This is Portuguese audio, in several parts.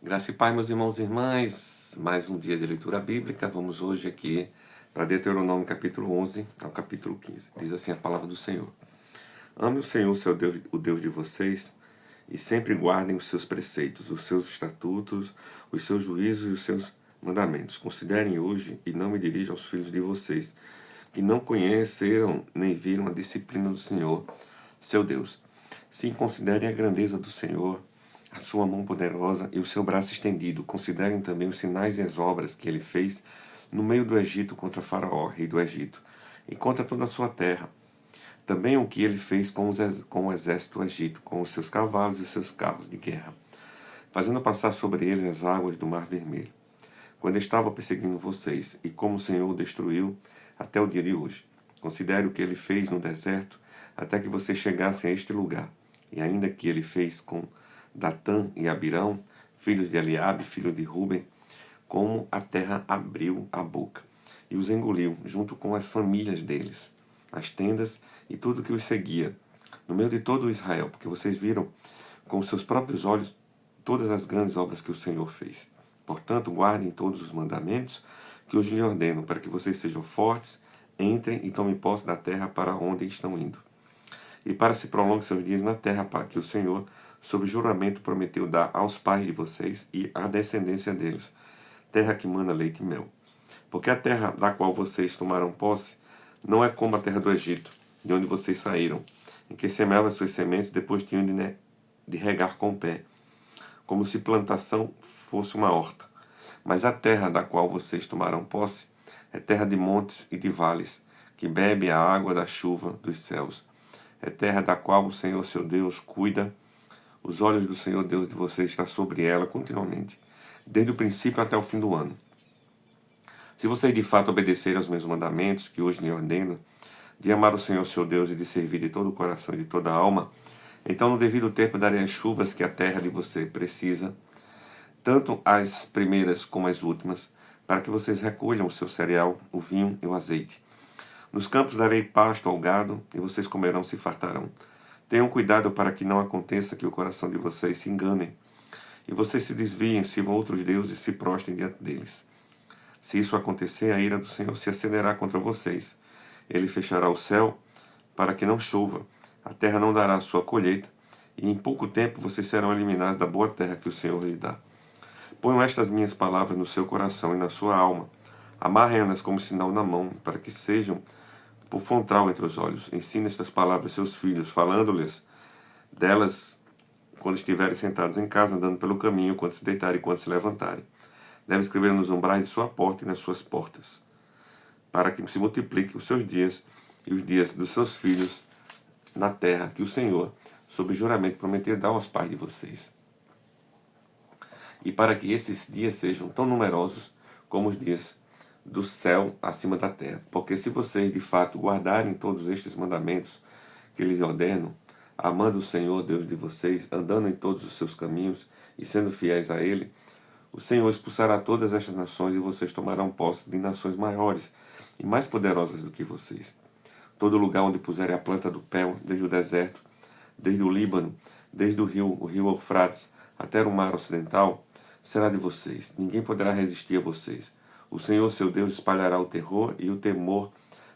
Graça e paz, meus irmãos e irmãs, mais um dia de leitura bíblica. Vamos hoje aqui para Deuteronômio capítulo 11 ao capítulo 15. Diz assim a palavra do Senhor: Ame o Senhor, seu Deus, o Deus de vocês, e sempre guardem os seus preceitos, os seus estatutos, os seus juízos e os seus mandamentos. Considerem hoje e não me dirijam aos filhos de vocês, que não conheceram nem viram a disciplina do Senhor, seu Deus. Sim, considerem a grandeza do Senhor, a sua mão poderosa e o seu braço estendido. Considerem também os sinais e as obras que ele fez no meio do Egito contra Faraó, rei do Egito, e contra toda a sua terra. Também o que ele fez com o exército do Egito, com os seus cavalos e os seus carros de guerra, fazendo passar sobre eles as águas do Mar Vermelho, quando estava perseguindo vocês, e como o Senhor o destruiu até o dia de hoje. Considere o que ele fez no deserto, até que vocês chegassem a este lugar, e ainda que ele fez com Datã e Abirão, filhos de Eliabe, filho de Ruben, como a terra abriu a boca e os engoliu, junto com as famílias deles, as tendas e tudo que os seguia, no meio de todo Israel, porque vocês viram com os seus próprios olhos todas as grandes obras que o Senhor fez. Portanto, guardem todos os mandamentos que hoje lhe ordeno, para que vocês sejam fortes, entrem e tomem posse da terra para onde estão indo, e para se prolonguem seus dias na terra para que o Senhor, sob juramento, prometeu dar aos pais de vocês e à descendência deles, terra que mana leite e mel. Porque a terra da qual vocês tomaram posse não é como a terra do Egito, de onde vocês saíram, em que semeavam suas sementes depois tinham de regar com o pé, como se plantação fosse uma horta. Mas a terra da qual vocês tomaram posse é terra de montes e de vales, que bebe a água da chuva dos céus. É terra da qual o Senhor seu Deus cuida. Os olhos do Senhor Deus de vocês estão sobre ela continuamente, desde o princípio até o fim do ano. Se vocês de fato obedecerem aos meus mandamentos, que hoje lhe ordeno, de amar o Senhor seu Deus e de servir de todo o coração e de toda a alma, então no devido tempo darei as chuvas que a terra de você precisa, tanto as primeiras como as últimas, para que vocês recolham o seu cereal, o vinho e o azeite. Nos campos darei pasto ao gado, e vocês comerão e se fartarão. Tenham cuidado para que não aconteça que o coração de vocês se engane, e vocês se desviem, sirvam outros deuses e se prostrem diante deles. Se isso acontecer, a ira do Senhor se acenderá contra vocês. Ele fechará o céu para que não chova, a terra não dará a sua colheita, e em pouco tempo vocês serão eliminados da boa terra que o Senhor lhe dá. Ponham estas minhas palavras no seu coração e na sua alma. Amarrem-nas como sinal na mão, para que sejam por frontal entre os olhos. Ensine estas palavras aos seus filhos, falando-lhes delas quando estiverem sentados em casa, andando pelo caminho, quando se deitarem e quando se levantarem. Deve escrever nos umbrais de sua porta e nas suas portas, para que se multipliquem os seus dias e os dias dos seus filhos na terra que o Senhor, sob juramento, prometeu dar aos pais de vocês. E para que esses dias sejam tão numerosos como os dias do céu acima da terra. Porque se vocês de fato guardarem todos estes mandamentos que lhes ordeno, amando o Senhor Deus de vocês, andando em todos os seus caminhos e sendo fiéis a Ele, o Senhor expulsará todas estas nações e vocês tomarão posse de nações maiores e mais poderosas do que vocês. Todo lugar onde puserem a planta do pé, desde o deserto, desde o Líbano, desde o rio Eufrates, até o mar ocidental, será de vocês. Ninguém poderá resistir a vocês. O Senhor, seu Deus, espalhará o terror e o temor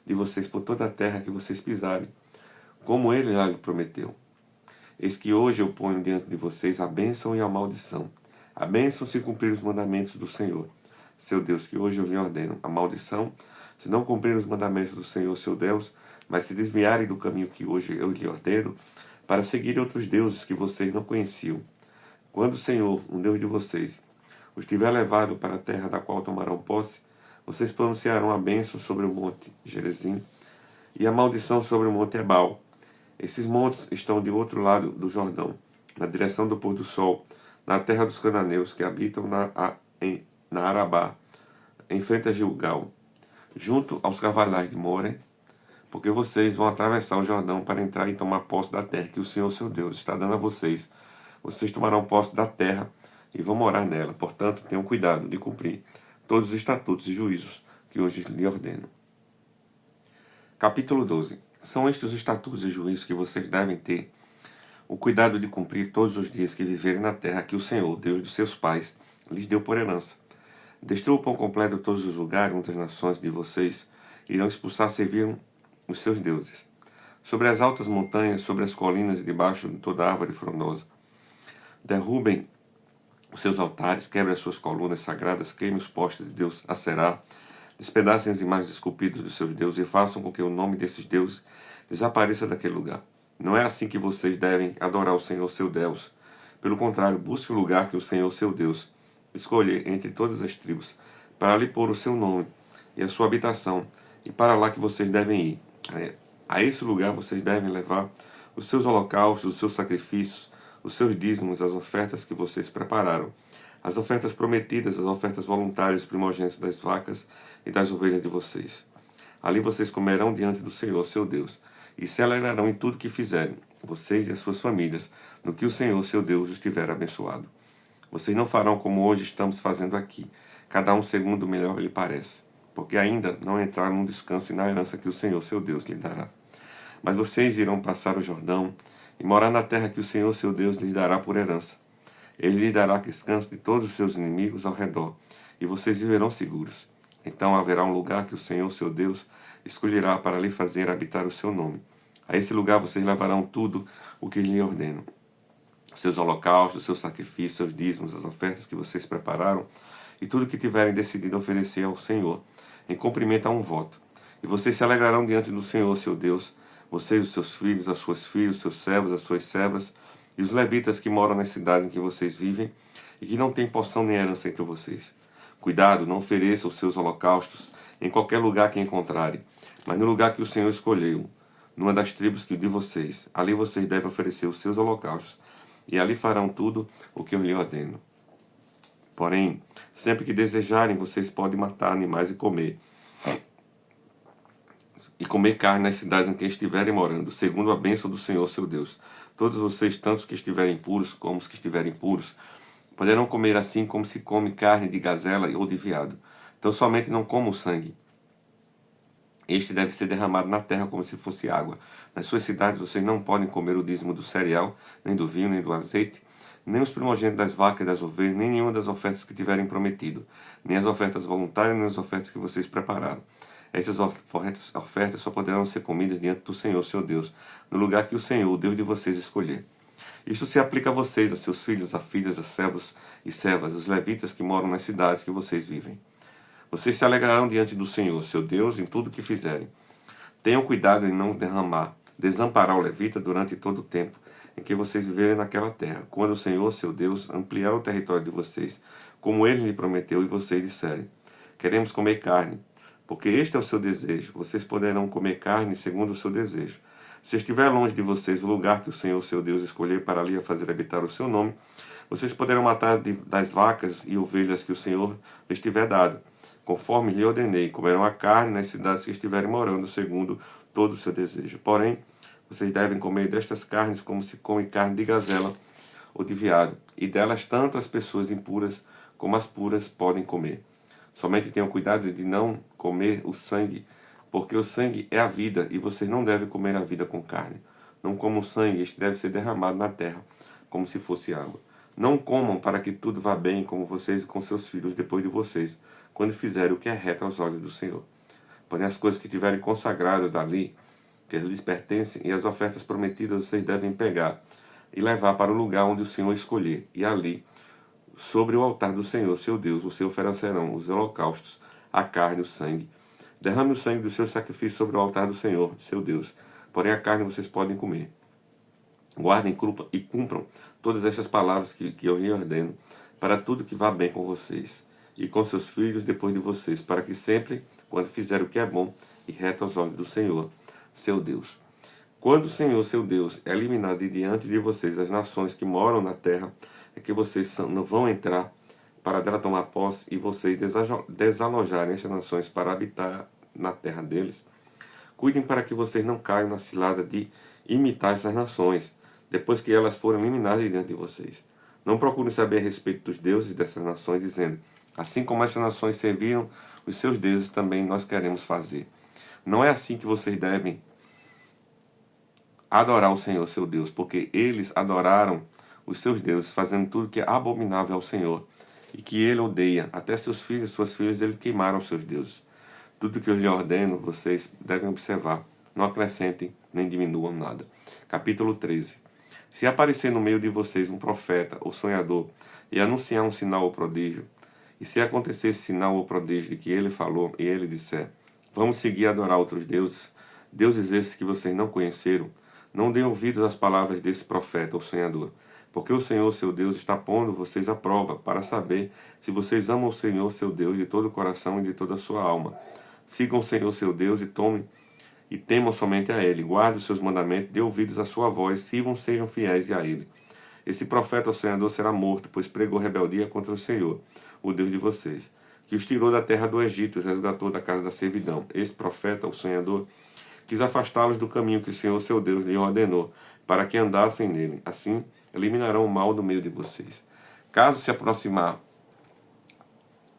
de vocês por toda a terra que vocês pisarem, como Ele já lhe prometeu. Eis que hoje eu ponho diante de vocês a bênção e a maldição. A bênção se cumprir os mandamentos do Senhor, seu Deus, que hoje eu lhe ordeno. A maldição, se não cumprir os mandamentos do Senhor, seu Deus, mas se desviarem do caminho que hoje eu lhe ordeno, para seguir outros deuses que vocês não conheciam. Quando o Senhor, um Deus de vocês, os tiver levado para a terra da qual tomarão posse, vocês pronunciarão a bênção sobre o monte Gerizim e a maldição sobre o monte Ebal. Esses montes estão de outro lado do Jordão, na direção do pôr do sol, na terra dos cananeus que habitam na Arabá, em frente a Gilgal, junto aos cavalais de More, porque vocês vão atravessar o Jordão para entrar e tomar posse da terra que o Senhor, seu Deus, está dando a vocês. Vocês tomarão posse da terra e vão morar nela. Portanto, tenham cuidado de cumprir todos os estatutos e juízos que hoje lhe ordeno. Capítulo 12. São estes os estatutos e juízos que vocês devem ter o cuidado de cumprir todos os dias que viverem na terra que o Senhor, Deus dos seus pais, lhes deu por herança. Destrua o pão completo de todos os lugares onde as nações de vocês irão expulsar serviram os seus deuses. Sobre as altas montanhas, sobre as colinas e debaixo de toda árvore frondosa. Derrubem os seus altares, quebrem as suas colunas sagradas, queimem os postes de Deus Aserá, despedacem as imagens esculpidas dos seus deuses e façam com que o nome desses deuses desapareça daquele lugar. Não é assim que vocês devem adorar o Senhor seu Deus. Pelo contrário, busque o lugar que o Senhor seu Deus escolher entre todas as tribos, para ali pôr o seu nome e a sua habitação, e para lá que vocês devem ir. A esse lugar vocês devem levar os seus holocaustos, os seus sacrifícios, os seus dízimos, as ofertas que vocês prepararam, as ofertas prometidas, as ofertas voluntárias, os primogênitos das vacas e das ovelhas de vocês. Ali vocês comerão diante do Senhor, seu Deus, e se alegrarão em tudo que fizerem, vocês e as suas famílias, no que o Senhor, seu Deus, os tiver abençoado. Vocês não farão como hoje estamos fazendo aqui, cada um segundo o melhor lhe parece, porque ainda não entraram no descanso e na herança que o Senhor, seu Deus, lhe dará. Mas vocês irão passar o Jordão e morar na terra que o Senhor, seu Deus, lhes dará por herança. Ele lhe dará descanso de todos os seus inimigos ao redor, e vocês viverão seguros. Então haverá um lugar que o Senhor, seu Deus, escolherá para lhe fazer habitar o seu nome. A esse lugar vocês levarão tudo o que lhe ordeno. Seus holocaustos, seus sacrifícios, seus dízimos, as ofertas que vocês prepararam, e tudo que tiverem decidido oferecer ao Senhor, em cumprimento a um voto. E vocês se alegrarão diante do Senhor, seu Deus, vocês, os seus filhos, as suas filhas, os seus servos, as suas servas, e os levitas que moram nas cidades em que vocês vivem, e que não têm porção nem herança entre vocês. Cuidado, não ofereçam os seus holocaustos em qualquer lugar que encontrarem, mas no lugar que o Senhor escolheu, numa das tribos que de vocês. Ali vocês devem oferecer os seus holocaustos, e ali farão tudo o que eu lhe ordeno. Porém, sempre que desejarem, vocês podem matar animais e comer carne nas cidades em que estiverem morando, segundo a bênção do Senhor seu Deus. Todos vocês, tanto os que estiverem puros como os que estiverem puros, poderão comer assim como se come carne de gazela ou de veado. Então somente não comam o sangue. Este deve ser derramado na terra como se fosse água. Nas suas cidades vocês não podem comer o dízimo do cereal, nem do vinho, nem do azeite, nem os primogênitos das vacas e das ovelhas, nem nenhuma das ofertas que tiverem prometido, nem as ofertas voluntárias, nem as ofertas que vocês prepararam. Estas ofertas só poderão ser comidas diante do Senhor, seu Deus, no lugar que o Senhor, o Deus de vocês, escolher. Isto se aplica a vocês, a seus filhos, a filhas, a servos e servas, os levitas que moram nas cidades que vocês vivem. Vocês se alegrarão diante do Senhor, seu Deus, em tudo o que fizerem. Tenham cuidado em não desamparar o levita durante todo o tempo em que vocês viverem naquela terra, quando o Senhor, seu Deus, ampliar o território de vocês, como ele lhe prometeu, e vocês disserem: queremos comer carne, porque este é o seu desejo. Vocês poderão comer carne segundo o seu desejo. Se estiver longe de vocês o lugar que o Senhor, seu Deus, escolher para ali fazer habitar o seu nome, vocês poderão matar das vacas e ovelhas que o Senhor lhes tiver dado, conforme lhe ordenei. Comerão a carne nas cidades que estiverem morando, segundo todo o seu desejo. Porém, vocês devem comer destas carnes como se come carne de gazela ou de veado, e delas tanto as pessoas impuras como as puras podem comer. Somente tenham cuidado de não comer o sangue, porque o sangue é a vida, e vocês não devem comer a vida com carne. Não comam o sangue, este deve ser derramado na terra, como se fosse água. Não comam para que tudo vá bem com vocês e com seus filhos depois de vocês, quando fizerem o que é reto aos olhos do Senhor. Porém, as coisas que tiverem consagrado dali, que lhes pertencem, e as ofertas prometidas vocês devem pegar e levar para o lugar onde o Senhor escolher, e ali, sobre o altar do Senhor, seu Deus, vocês oferecerão os holocaustos, a carne, o sangue. Derrame o sangue do seu sacrifício sobre o altar do Senhor, seu Deus. Porém, a carne vocês podem comer. Guardem e cumpram todas estas palavras que eu lhe ordeno, para tudo que vá bem com vocês, e com seus filhos depois de vocês, para que sempre, quando fizerem o que é bom e reto aos olhos do Senhor, seu Deus. Quando o Senhor, seu Deus, é eliminado de diante de vocês as nações que moram na terra, é que vocês não vão entrar para dela tomar posse, e vocês desalojarem estas nações para habitar na terra deles. Cuidem para que vocês não caiam na cilada de imitar essas nações, depois que elas foram eliminadas de diante de vocês. Não procurem saber a respeito dos deuses dessas nações, dizendo: assim como estas nações serviram os seus deuses, também nós queremos fazer. Não é assim que vocês devem adorar o Senhor, seu Deus, porque eles adoraram os seus deuses, fazendo tudo que é abominável ao Senhor e que ele odeia. Até seus filhos e suas filhas ele queimaram os seus deuses. Tudo que eu lhe ordeno, vocês devem observar. Não acrescentem nem diminuam nada. Capítulo 13. Se aparecer no meio de vocês um profeta ou sonhador e anunciar um sinal ou prodígio, e se acontecer esse sinal ou prodígio de que ele falou e ele disser, vamos seguir a adorar outros deuses, deuses esses que vocês não conheceram, não deem ouvidos às palavras desse profeta ou sonhador, porque o Senhor, seu Deus, está pondo vocês à prova para saber se vocês amam o Senhor, seu Deus, de todo o coração e de toda a sua alma. Sigam o Senhor, seu Deus, e temam somente a Ele. Guardem os seus mandamentos, dê ouvidos à sua voz, sejam fiéis a Ele. Esse profeta ou sonhador será morto, pois pregou rebeldia contra o Senhor, o Deus de vocês, que os tirou da terra do Egito e os resgatou da casa da servidão. Esse profeta ou sonhador quis afastá-los do caminho que o Senhor, seu Deus, lhe ordenou, para que andassem nele. Assim, eliminarão o mal do meio de vocês. Caso se aproximar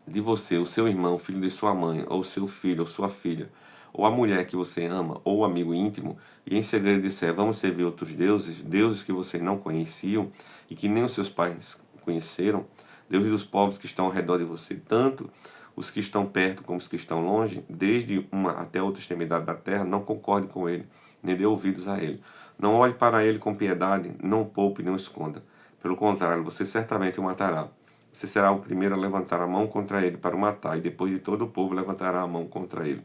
de você, o seu irmão, filho de sua mãe, ou seu filho, ou sua filha, ou a mulher que você ama, ou o amigo íntimo, e em segredo disser, vamos servir outros deuses, deuses que vocês não conheciam e que nem os seus pais conheceram, deuses dos povos que estão ao redor de você, tanto os que estão perto como os que estão longe, desde uma até outra extremidade da terra, não concorde com ele, nem dê ouvidos a ele. Não olhe para ele com piedade, não o poupe, não o esconda. Pelo contrário, você certamente o matará. Você será o primeiro a levantar a mão contra ele para o matar, e depois de todo o povo levantará a mão contra ele.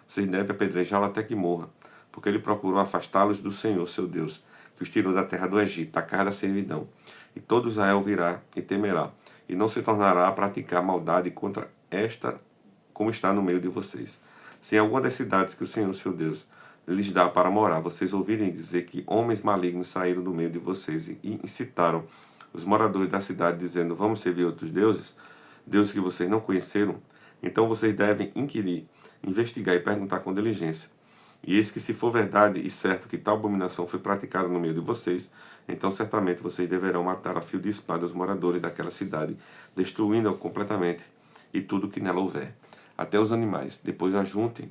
Vocês devem apedrejá-lo até que morra, porque ele procurou afastá-los do Senhor, seu Deus, que os tirou da terra do Egito, da casa da servidão. E todo Israel virá e temerá, e não se tornará a praticar maldade contra esta, como está no meio de vocês. Se em alguma das cidades que o Senhor, seu Deus, lhes dá para morar, vocês ouvirem dizer que homens malignos saíram do meio de vocês e incitaram os moradores da cidade, dizendo, vamos servir outros deuses, deuses que vocês não conheceram, então vocês devem inquirir, investigar e perguntar com diligência. E eis que se for verdade e certo que tal abominação foi praticada no meio de vocês, então certamente vocês deverão matar a fio de espada os moradores daquela cidade, destruindo-a completamente e tudo que nela houver, até os animais. Depois ajuntem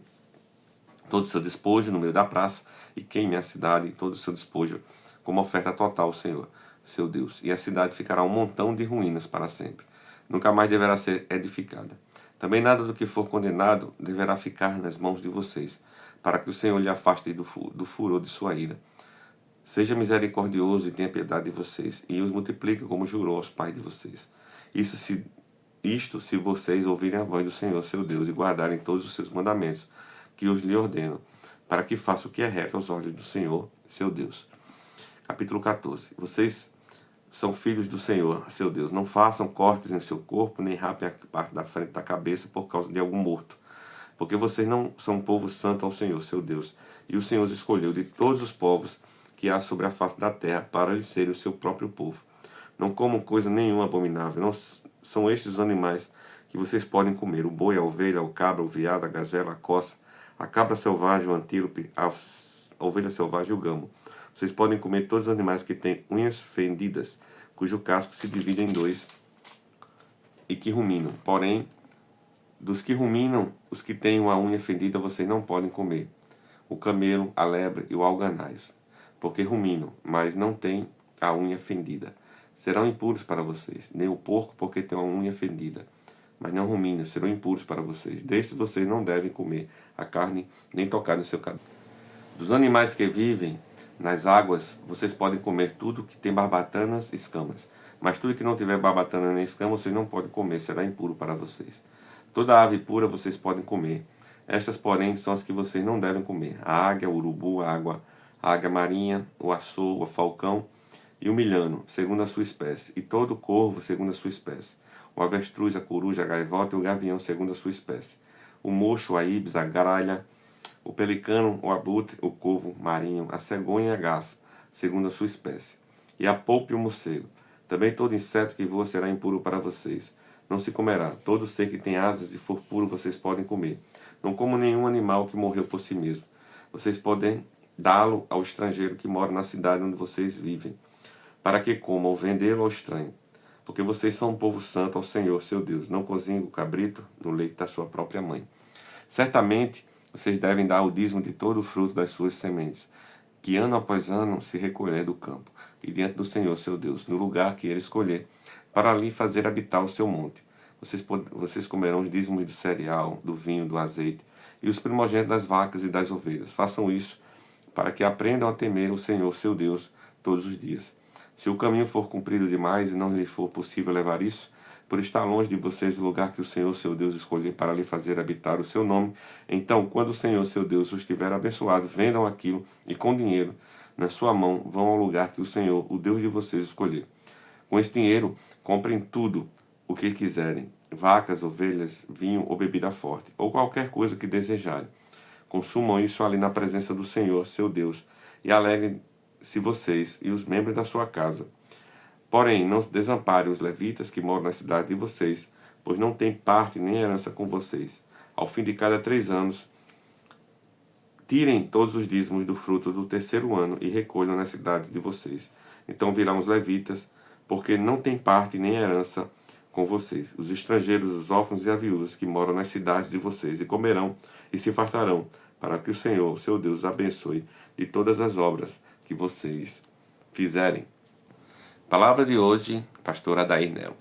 todo o seu despojo no meio da praça e queime a cidade e todo o seu despojo como oferta total ao Senhor, seu Deus. E a cidade ficará um montão de ruínas para sempre. Nunca mais deverá ser edificada. Também nada do que for condenado deverá ficar nas mãos de vocês, para que o Senhor lhe afaste do furor de sua ira. Seja misericordioso e tenha piedade de vocês, e os multiplique como jurou aos pais de vocês. Isto se vocês ouvirem a voz do Senhor, seu Deus, e guardarem todos os seus mandamentos, que os lhe ordeno, para que faça o que é reto aos olhos do Senhor, seu Deus. Capítulo 14. Vocês são filhos do Senhor, seu Deus. Não façam cortes em seu corpo, nem rapem a parte da frente da cabeça por causa de algum morto. Porque vocês não são um povo santo ao Senhor, seu Deus. E o Senhor os escolheu de todos os povos que há sobre a face da terra, para eles serem o seu próprio povo. Não comam coisa nenhuma abominável. Não são estes os animais que vocês podem comer: o boi, a ovelha, o cabra, o veado, a gazela, a coça, a cabra selvagem, o antílope, a ovelha selvagem e o gamo. Vocês podem comer todos os animais que têm unhas fendidas, cujo casco se divide em dois e que ruminam. Porém, dos que ruminam, os que têm uma unha fendida, vocês não podem comer: o camelo, a lebre e o alganaz, porque ruminam, mas não têm a unha fendida. Serão impuros para vocês. Nem o porco, porque tem uma unha fendida, mas não ruminam, serão impuros para vocês. Destes vocês não devem comer a carne, nem tocar no seu cabelo. Dos animais que vivem nas águas, vocês podem comer tudo que tem barbatanas e escamas. Mas tudo que não tiver barbatana nem escama, vocês não podem comer, será impuro para vocês. Toda ave pura vocês podem comer. Estas, porém, são as que vocês não devem comer: a águia, o urubu, a águia marinha, o açô, o falcão e o milhano, segundo a sua espécie, e todo corvo, segundo a sua espécie, o avestruz, a coruja, a gaivota e o gavião, segundo a sua espécie, o mocho, a ibis, a gralha, o pelicano, o abutre, o corvo marinho, a cegonha e a garça, segundo a sua espécie, e a polpa e o morcego. Também todo inseto que voa será impuro para vocês. Não se comerá. Todo ser que tem asas e for puro vocês podem comer. Não como nenhum animal que morreu por si mesmo. Vocês podem dá-lo ao estrangeiro que mora na cidade onde vocês vivem, para que coma ou vendê-lo ao estranho. Porque vocês são um povo santo ao Senhor, seu Deus. Não cozinhem o cabrito no leite da sua própria mãe. Certamente, vocês devem dar o dízimo de todo o fruto das suas sementes, que ano após ano se recolher do campo, e diante do Senhor seu Deus, no lugar que ele escolher, para ali fazer habitar o seu monte. Vocês comerão os dízimos do cereal, do vinho, do azeite, e os primogênitos das vacas e das ovelhas. Façam isso, para que aprendam a temer o Senhor seu Deus todos os dias. Se o caminho for comprido demais e não lhe for possível levar isso, por estar longe de vocês do lugar que o Senhor seu Deus escolher para lhe fazer habitar o seu nome, então, quando o Senhor seu Deus os tiver abençoado, vendam aquilo e com dinheiro na sua mão vão ao lugar que o Senhor, o Deus de vocês, escolher. Com esse dinheiro, comprem tudo o que quiserem, vacas, ovelhas, vinho ou bebida forte, ou qualquer coisa que desejarem. Consumam isso ali na presença do Senhor, seu Deus, e alegrem-se vocês e os membros da sua casa. Porém, não desamparem os levitas que moram na cidade de vocês, pois não têm parte nem herança com vocês. Ao fim de cada 3 anos, tirem todos os dízimos do fruto do 3º ano e recolham na cidade de vocês. Então virão os levitas, porque não têm parte nem herança com vocês, os estrangeiros, os órfãos e as viúvas que moram nas cidades de vocês, e comerão e se fartarão, para que o Senhor, seu Deus, os abençoe de todas as obras que vocês fizerem. Palavra de hoje, pastor Adair Nel.